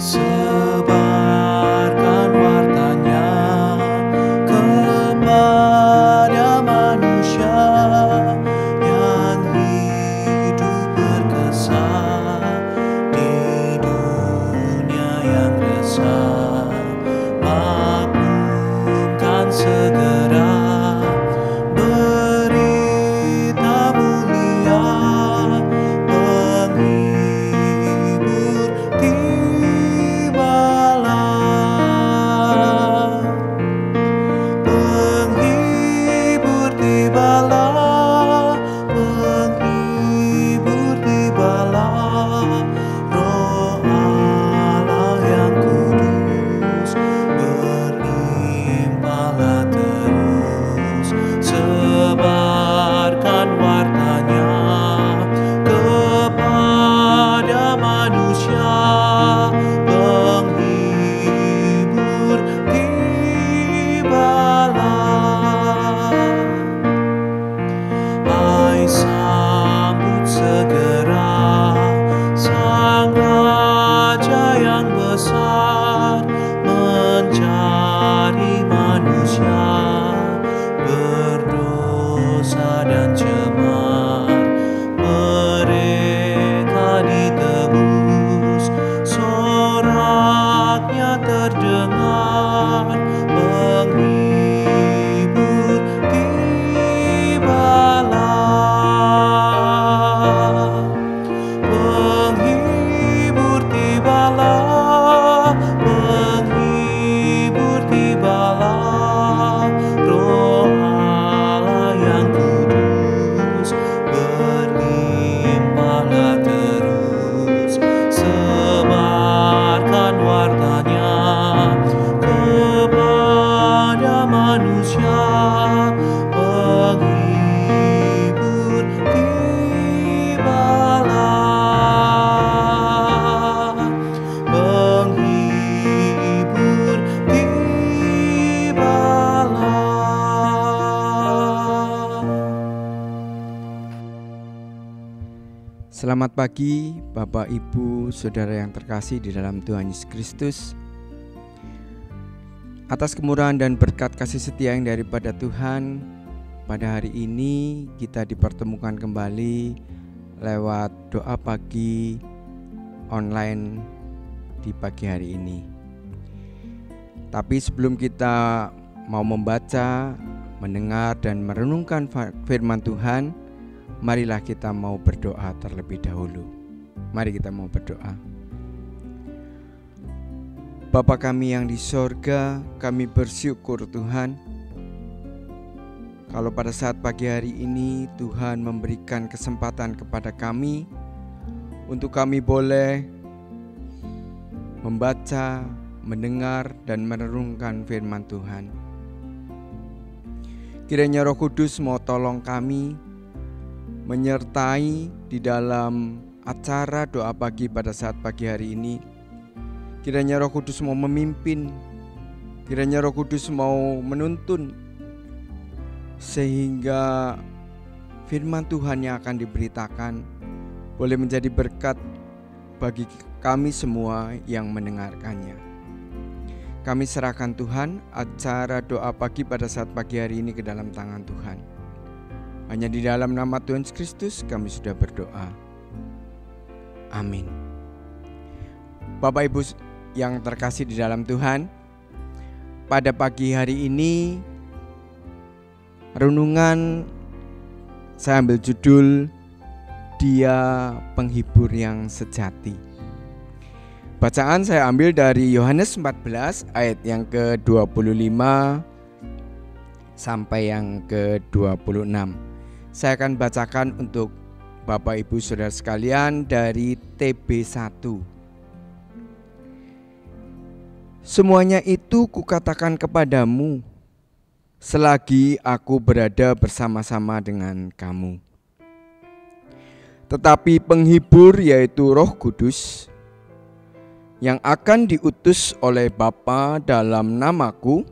Sebarkan wartanya kepada manusia yang hidup berkesan di dunia yang resah. Maklumkan segera berita mulia, penghibur tibalah. Penghibur tibalah, penghibur tibalah. Roh Allah yang kudus berlimpahlah terus. Sebarkan wartanya kepada manusia, penghibur tibalah. Hai, sambut segera Sang Raja yang besar mencari manusia berdosa dan cemar. Mereka ditebus, soraknya terdengar. Penghibur tibalah, penghibur tibalah, penghibur tibalah. Roh Allah yang kudus berlimpahlah terus. Sebarkan wartanya kepada manusia, penghibur tibalah, penghibur tibalah. Selamat pagi Bapak, Ibu, Saudara yang terkasih di dalam Tuhan Yesus Kristus. Atas kemurahan dan berkat kasih setia yang daripada Tuhan, pada hari ini kita dipertemukan kembali lewat doa pagi online di pagi hari ini. Tapi sebelum kita mau membaca, mendengar dan merenungkan firman Tuhan, marilah kita mau berdoa terlebih dahulu. Mari kita mau berdoa. Bapa kami yang di sorga, kami bersyukur Tuhan, kalau pada saat pagi hari ini Tuhan memberikan kesempatan kepada kami untuk kami boleh membaca, mendengar dan merenungkan firman Tuhan. Kiranya Roh Kudus mau tolong kami menyertai di dalam acara doa pagi pada saat pagi hari ini. Kiranya Roh Kudus mau memimpin, kiranya Roh Kudus mau menuntun, sehingga firman Tuhan yang akan diberitakan boleh menjadi berkat bagi kami semua yang mendengarkannya. Kami serahkan Tuhan acara doa pagi pada saat pagi hari ini ke dalam tangan Tuhan. Hanya di dalam nama Tuhan Yesus Kristus kami sudah berdoa. Amin. Bapak Ibu yang terkasih di dalam Tuhan, pada pagi hari ini renungan saya ambil judul Dia Penghibur yang Sejati. Bacaan saya ambil dari Yohanes 14 ayat yang ke-25 sampai yang ke-26. Saya akan bacakan untuk Bapak Ibu Saudara sekalian dari TB1. Semuanya itu kukatakan kepadamu selagi aku berada bersama-sama dengan kamu. Tetapi penghibur, yaitu Roh Kudus, yang akan diutus oleh Bapa dalam namaku,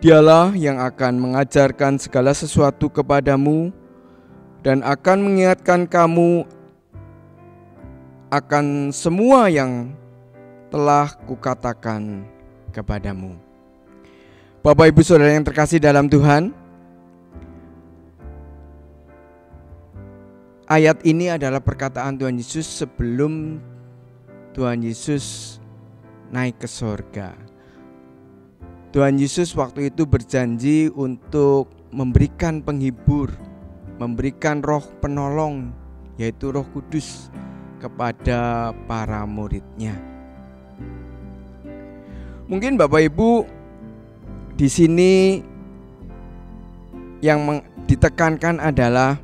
Dialah yang akan mengajarkan segala sesuatu kepadamu dan akan mengingatkan kamu akan semua yang telah kukatakan kepadamu. Bapak Ibu Saudara yang terkasih dalam Tuhan, ayat ini adalah perkataan Tuhan Yesus sebelum Tuhan Yesus naik ke sorga. Tuhan Yesus waktu itu berjanji untuk memberikan penghibur, memberikan roh penolong, yaitu Roh Kudus kepada para murid-Nya. Mungkin Bapak Ibu di sini yang ditekankan adalah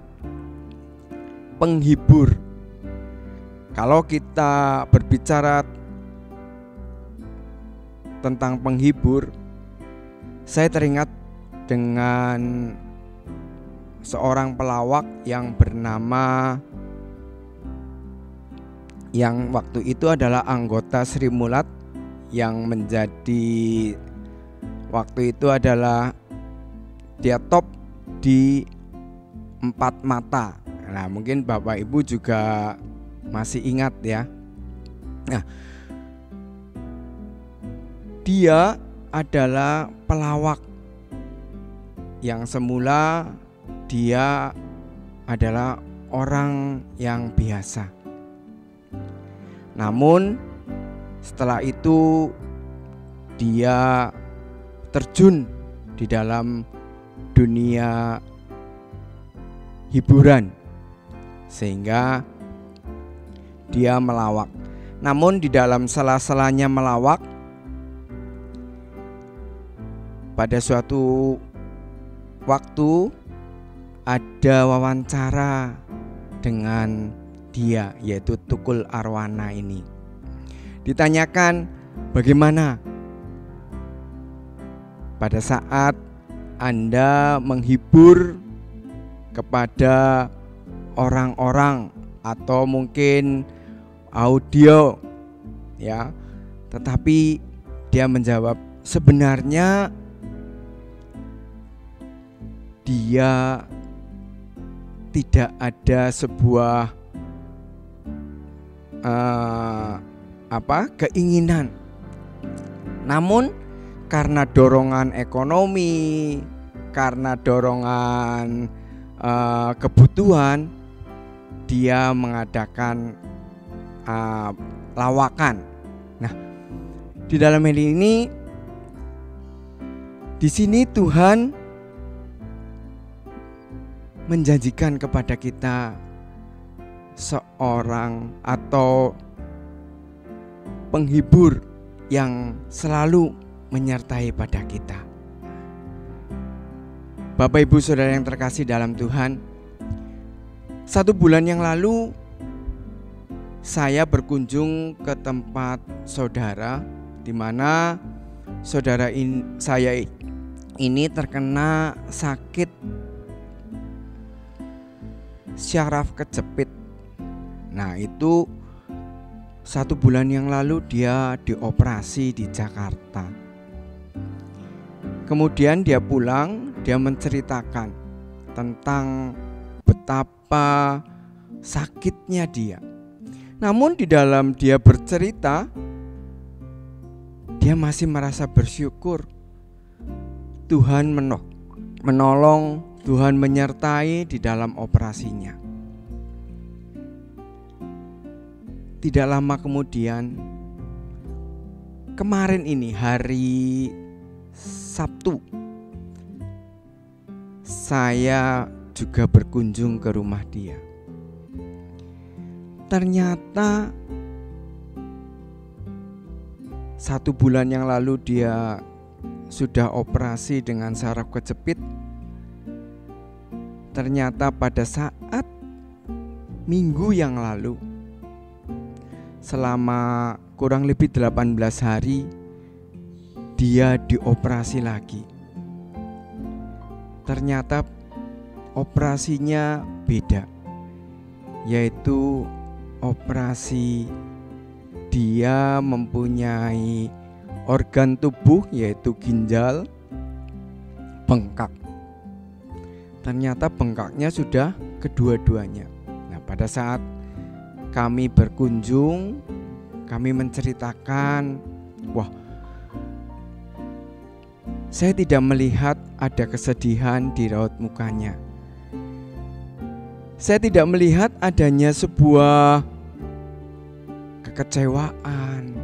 penghibur. Kalau kita berbicara tentang penghibur, saya teringat dengan seorang pelawak yang bernama, yang waktu itu adalah anggota Sri Mulat, yang menjadi waktu itu adalah dia top di 4 mata. Nah, mungkin Bapak Ibu juga masih ingat ya. Nah, dia adalah pelawak yang semula dia adalah orang yang biasa. Namun setelah itu dia terjun di dalam dunia hiburan sehingga dia melawak. Namun di dalam sela-selanya melawak, pada suatu waktu ada wawancara dengan dia, yaitu Tukul Arwana ini. Ditanyakan, bagaimana pada saat Anda menghibur kepada orang-orang atau mungkin audio ya, tetapi dia menjawab, sebenarnya dia tidak ada sebuah keinginan, namun karena dorongan ekonomi, karena dorongan kebutuhan, dia mengadakan lawakan. Nah, di dalam hal ini, di sini Tuhan menjanjikan kepada kita seorang atau penghibur yang selalu menyertai pada kita. Bapak Ibu Saudara yang terkasih dalam Tuhan, 1 bulan yang lalu saya berkunjung ke tempat saudara, di mana saudara saya ini terkena sakit syaraf kejepit. Nah, itu 1 bulan yang lalu dia dioperasi di Jakarta. Kemudian dia pulang, dia menceritakan tentang betapa sakitnya dia. Namun di dalam dia bercerita, dia masih merasa bersyukur. Tuhan menolong, Tuhan menyertai di dalam operasinya. Tidak lama kemudian, kemarin ini hari Sabtu, saya juga berkunjung ke rumah dia. Ternyata 1 bulan yang lalu dia sudah operasi dengan saraf kejepit. Ternyata pada saat minggu yang lalu, selama kurang lebih 18 hari, dia dioperasi lagi. Ternyata operasinya beda, yaitu operasi dia mempunyai organ tubuh, yaitu ginjal, bengkak. Ternyata bengkaknya sudah kedua-duanya. Nah, pada saat kami berkunjung kami menceritakan, wah, saya tidak melihat ada kesedihan di raut mukanya. Saya tidak melihat adanya sebuah kekecewaan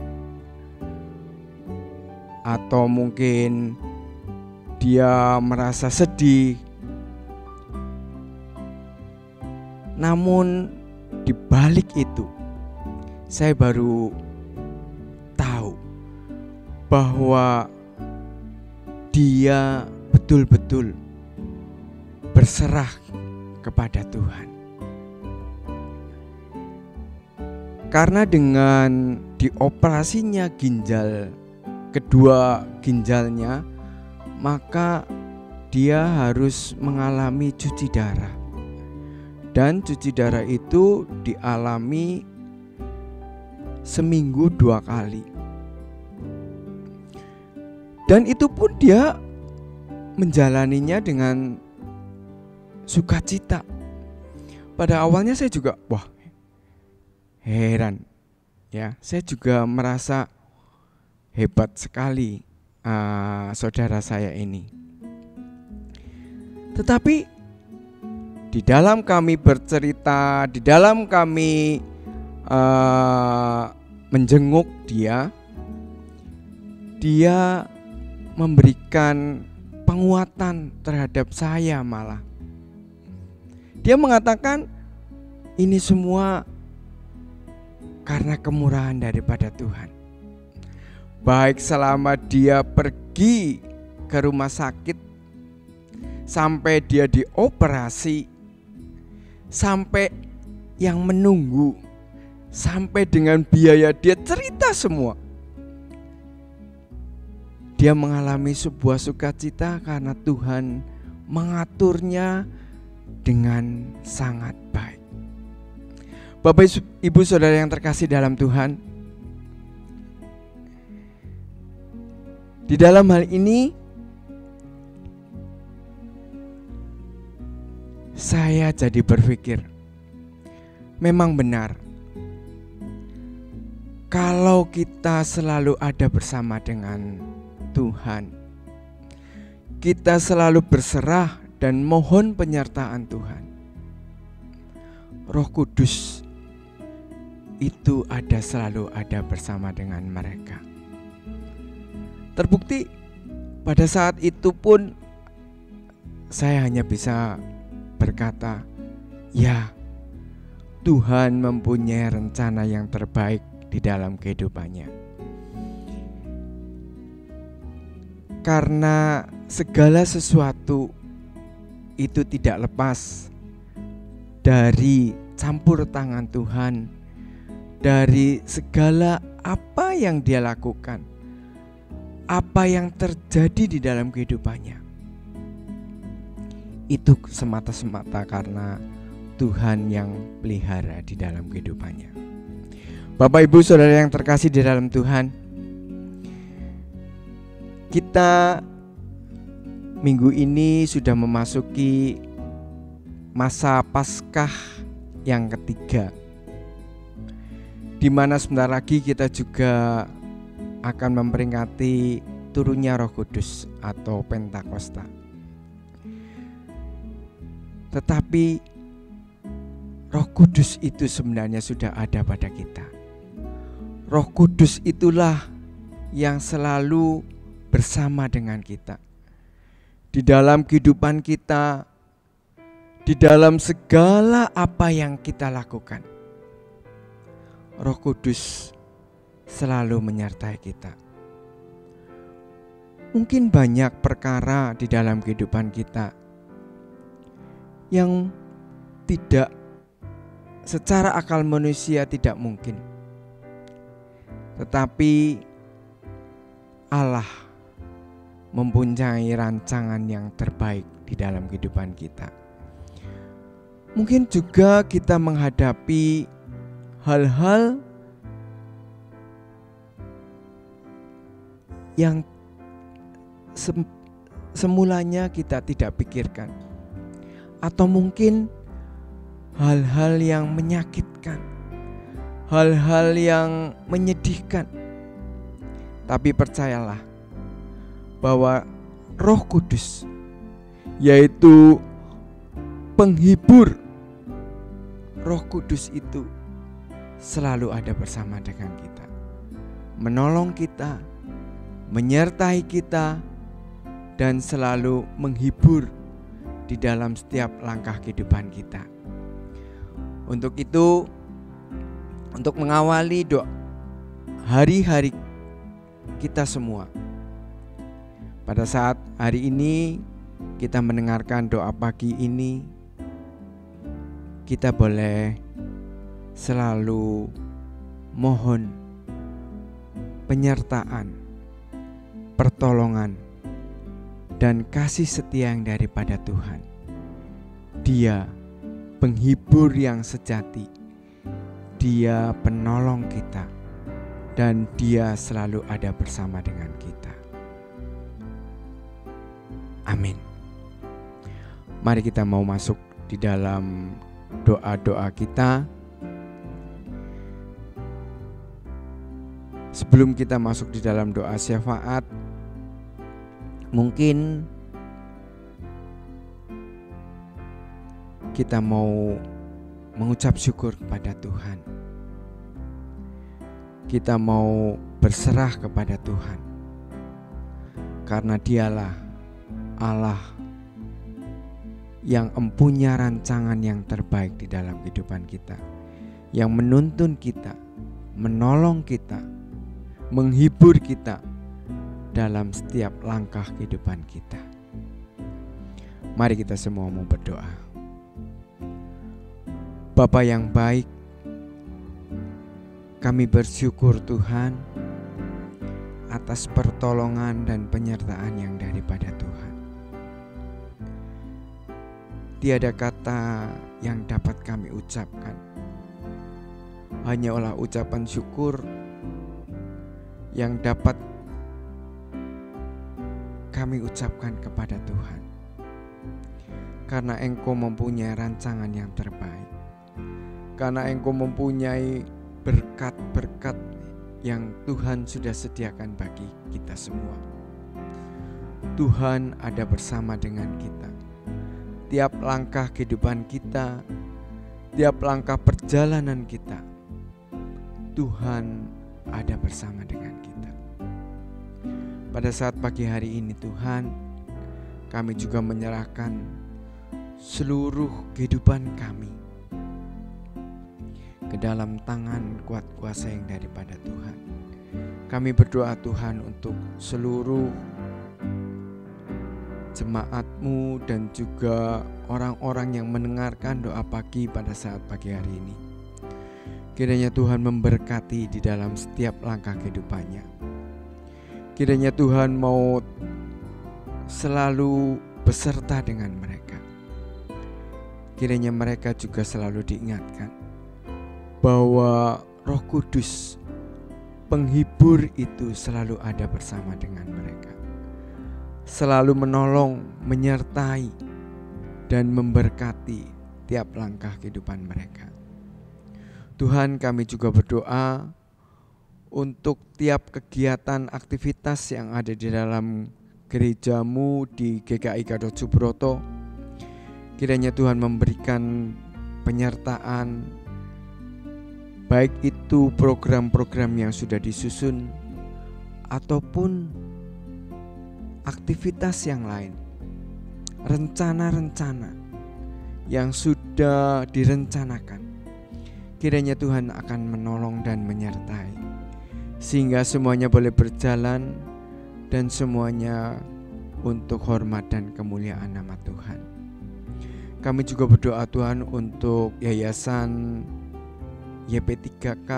atau mungkin dia merasa sedih. Namun di balik itu, saya baru tahu bahwa dia betul-betul berserah kepada Tuhan. Karena dengan dioperasinya kedua ginjalnya, maka dia harus mengalami cuci darah. Dan cuci darah itu dialami seminggu 2 kali. Dan itu pun dia menjalaninya dengan sukacita. Pada awalnya saya juga heran, ya. Saya juga merasa hebat sekali saudara saya ini. Tetapi di dalam kami bercerita, di dalam kami menjenguk dia memberikan penguatan terhadap saya malah. Dia mengatakan ini semua karena kemurahan daripada Tuhan. Baik selama dia pergi ke rumah sakit, sampai dia dioperasi, sampai yang menunggu, sampai dengan biaya dia cerita semua. Dia mengalami sebuah sukacita karena Tuhan mengaturnya dengan sangat baik. Bapak Ibu Saudara yang terkasih dalam Tuhan, di dalam hal ini saya jadi berpikir, memang benar kalau kita selalu ada bersama dengan Tuhan, kita selalu berserah dan mohon penyertaan Tuhan, Roh Kudus itu selalu ada bersama dengan mereka. Terbukti pada saat itu pun saya hanya bisa berkata, ya, Tuhan mempunyai rencana yang terbaik di dalam kehidupannya. Karena segala sesuatu itu tidak lepas dari campur tangan Tuhan, dari segala apa yang Dia lakukan, apa yang terjadi di dalam kehidupannya. Itu semata-semata karena Tuhan yang pelihara di dalam kehidupannya. Bapak Ibu Saudara yang terkasih di dalam Tuhan, kita minggu ini sudah memasuki masa Paskah yang ketiga, di mana sebentar lagi kita juga akan memperingati turunnya Roh Kudus atau Pentakosta. Tetapi Roh Kudus itu sebenarnya sudah ada pada kita. Roh Kudus itulah yang selalu bersama dengan kita di dalam kehidupan kita, di dalam segala apa yang kita lakukan. Roh Kudus selalu menyertai kita. Mungkin banyak perkara di dalam kehidupan kita yang tidak secara akal manusia tidak mungkin, tetapi Allah mempunyai rancangan yang terbaik di dalam kehidupan kita. Mungkin juga kita menghadapi hal-hal yang semulanya kita tidak pikirkan, atau mungkin hal-hal yang menyakitkan, hal-hal yang menyedihkan. Tapi percayalah bahwa Roh Kudus, yaitu penghibur, Roh Kudus itu selalu ada bersama dengan kita, menolong kita, menyertai kita, dan selalu menghibur di dalam setiap langkah kehidupan kita. Untuk itu, untuk mengawali doa hari-hari kita semua, pada saat hari ini kita mendengarkan doa pagi ini, kita boleh selalu mohon penyertaan, pertolongan, dan kasih setia yang daripada Tuhan. Dia penghibur yang sejati, Dia penolong kita, dan Dia selalu ada bersama dengan kita. Amin. Mari kita mau masuk di dalam doa-doa kita. Sebelum kita masuk di dalam doa syafaat, mungkin kita mau mengucap syukur kepada Tuhan. Kita mau berserah kepada Tuhan, karena Dialah Allah yang empunya rancangan yang terbaik di dalam kehidupan kita, yang menuntun kita, menolong kita, menghibur kita dalam setiap langkah kehidupan kita. Mari kita semua mau berdoa. Bapa yang baik, kami bersyukur Tuhan atas pertolongan dan penyertaan yang daripada Tuhan. Tiada kata yang dapat kami ucapkan, hanyalah ucapan syukur yang dapat kami ucapkan kepada Tuhan, karena Engkau mempunyai rancangan yang terbaik, karena Engkau mempunyai berkat-berkat yang Tuhan sudah sediakan bagi kita semua. Tuhan ada bersama dengan kita. Tiap langkah kehidupan kita, tiap langkah perjalanan kita, Tuhan ada bersama dengan kita. Pada saat pagi hari ini Tuhan, kami juga menyerahkan seluruh kehidupan kami ke dalam tangan kuat kuasa yang daripada Tuhan. Kami berdoa Tuhan untuk seluruh jemaat-Mu dan juga orang-orang yang mendengarkan doa pagi pada saat pagi hari ini. Kiranya Tuhan memberkati di dalam setiap langkah kehidupannya. Kiranya Tuhan mau selalu beserta dengan mereka. Kiranya mereka juga selalu diingatkan bahwa Roh Kudus, penghibur itu selalu ada bersama dengan mereka, selalu menolong, menyertai, dan memberkati tiap langkah kehidupan mereka. Tuhan, kami juga berdoa untuk tiap kegiatan aktivitas yang ada di dalam gereja-Mu di GKI Gatot Subroto. Kiranya Tuhan memberikan penyertaan, baik itu program-program yang sudah disusun ataupun aktivitas yang lain, rencana-rencana yang sudah direncanakan. Kiranya Tuhan akan menolong dan menyertai, sehingga semuanya boleh berjalan dan semuanya untuk hormat dan kemuliaan nama Tuhan. Kami juga berdoa Tuhan untuk Yayasan YP3K,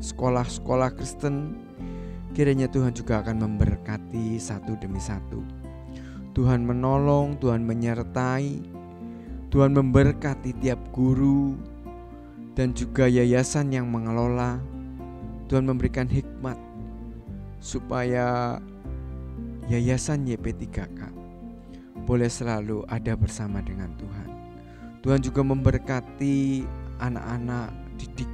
sekolah-sekolah Kristen. Kiranya Tuhan juga akan memberkati satu demi satu. Tuhan menolong, Tuhan menyertai, Tuhan memberkati tiap guru dan juga yayasan yang mengelola. Tuhan memberikan hikmat supaya Yayasan YP3K boleh selalu ada bersama dengan Tuhan. Tuhan juga memberkati anak-anak didik.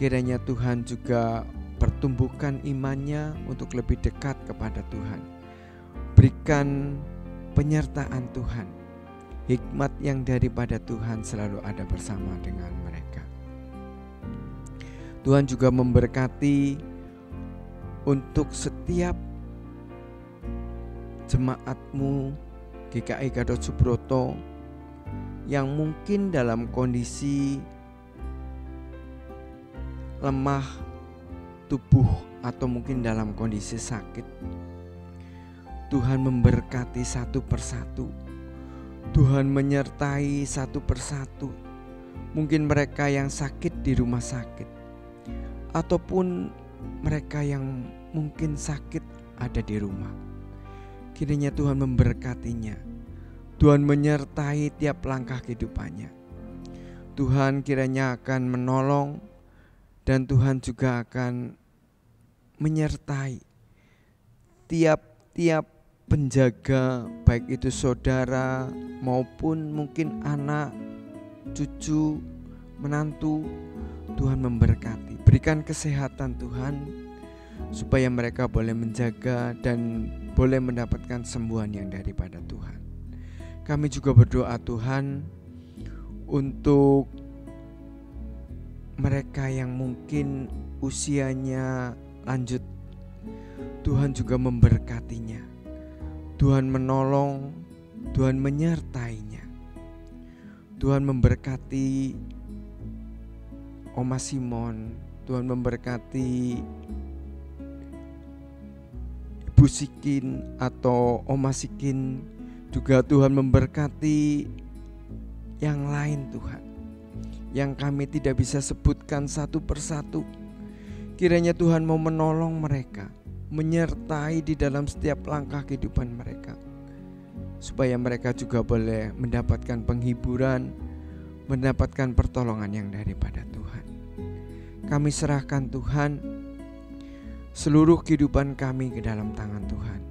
Kiranya Tuhan juga pertumbuhkan imannya untuk lebih dekat kepada Tuhan. Berikan penyertaan Tuhan. Hikmat yang daripada Tuhan selalu ada bersama dengan mereka. Tuhan juga memberkati untuk setiap jemaatmu GKI Gatot Subroto yang mungkin dalam kondisi lemah tubuh atau mungkin dalam kondisi sakit. Tuhan memberkati satu persatu. Tuhan menyertai satu persatu. Mungkin mereka yang sakit di rumah sakit, ataupun mereka yang mungkin sakit ada di rumah. Kiranya Tuhan memberkatinya. Tuhan menyertai tiap langkah kehidupannya. Tuhan kiranya akan menolong, dan Tuhan juga akan menyertai tiap-tiap penjaga, baik itu saudara maupun mungkin anak, cucu, menantu. Tuhan memberkati. Berikan kesehatan Tuhan, supaya mereka boleh menjaga dan boleh mendapatkan sembuhan yang daripada Tuhan. Kami juga berdoa Tuhan untuk mereka yang mungkin usianya lanjut. Tuhan juga memberkatinya. Tuhan menolong, Tuhan menyertainya. Tuhan memberkati Oma Simon, Tuhan memberkati Ibu Sikin atau Oma Sikin, juga Tuhan memberkati yang lain Tuhan, yang kami tidak bisa sebutkan satu persatu. Kiranya Tuhan mau menolong mereka, menyertai di dalam setiap langkah kehidupan mereka, supaya mereka juga boleh mendapatkan penghiburan, mendapatkan pertolongan yang daripada Tuhan. Kami serahkan Tuhan seluruh kehidupan kami ke dalam tangan Tuhan.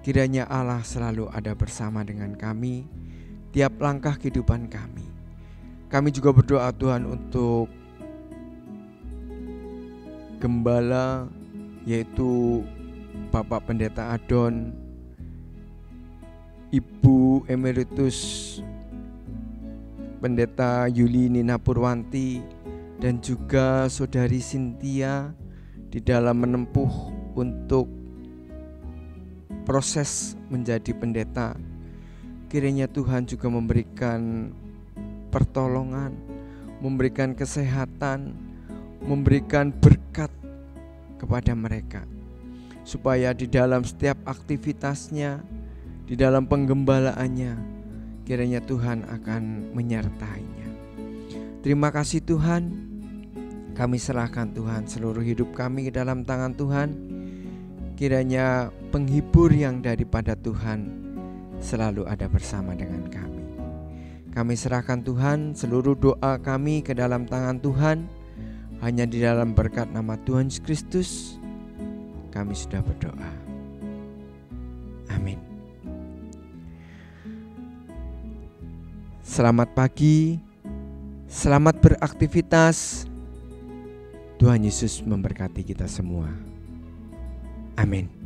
Kiranya Allah selalu ada bersama dengan kami tiap langkah kehidupan kami. Kami juga berdoa Tuhan untuk gembala, yaitu Bapak Pendeta Adon, Ibu Emeritus Pendeta Yuli Nina Purwanti, dan juga Saudari Cynthia di dalam menempuh untuk proses menjadi pendeta. Kiranya Tuhan juga memberikan pertolongan, memberikan kesehatan, memberikan berkat kepada mereka, supaya di dalam setiap aktivitasnya, di dalam penggembalaannya, kiranya Tuhan akan menyertainya. Terima kasih Tuhan. Kami serahkan Tuhan seluruh hidup kami ke dalam tangan Tuhan. Kiranya penghibur yang daripada Tuhan selalu ada bersama dengan kami. Kami serahkan Tuhan seluruh doa kami ke dalam tangan Tuhan. Hanya di dalam berkat nama Tuhan Yesus Kristus kami sudah berdoa. Amin. Selamat pagi, selamat beraktivitas. Tuhan Yesus memberkati kita semua. Amin.